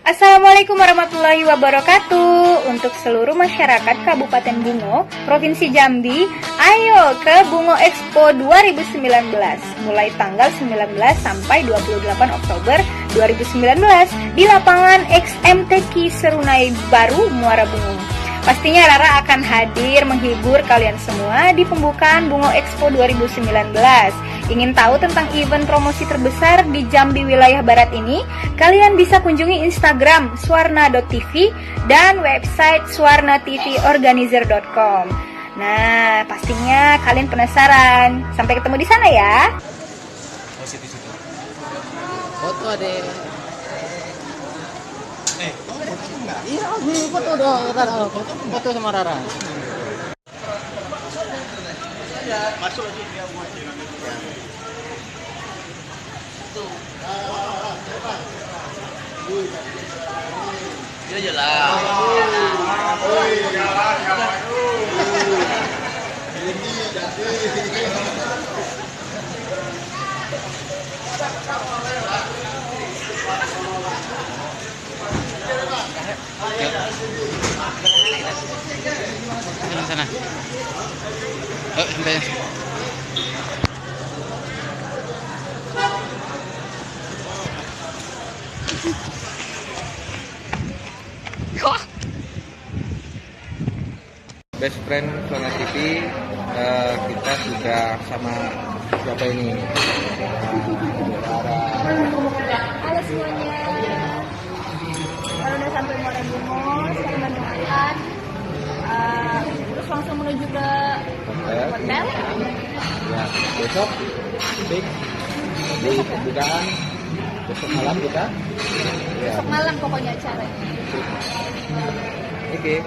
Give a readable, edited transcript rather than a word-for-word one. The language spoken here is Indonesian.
Assalamualaikum warahmatullahi wabarakatuh. Untuk seluruh masyarakat Kabupaten Bungo, Provinsi Jambi, ayo ke Bungo Expo 2019 mulai tanggal 19 sampai 28 Oktober 2019 di lapangan XMTQ Serunai Baru, Muara Bungo. Pastinya Rara akan hadir menghibur kalian semua di pembukaan Bungo Expo 2019. Ingin tahu tentang event promosi terbesar di Jambi wilayah barat ini? Kalian bisa kunjungi Instagram swarna.tv dan website swarnaTVorganizer.com. Nah, pastinya kalian penasaran. Sampai ketemu di sana ya. Foto deh. Iya, foto dong, Rara. Foto sama Rara. Masuk aja dia buat dia jelas. Sana. Sampai. Best friend Swarna TV, kita sudah sama siapa ini? Halo semuanya. Kalau udah sampai Muara Bungo, saya mendoakan terus langsung menuju ke hotel. Ya, besok fix di pembukaan, besok malam kita. Ya. Besok malam pokoknya acaranya. Oke.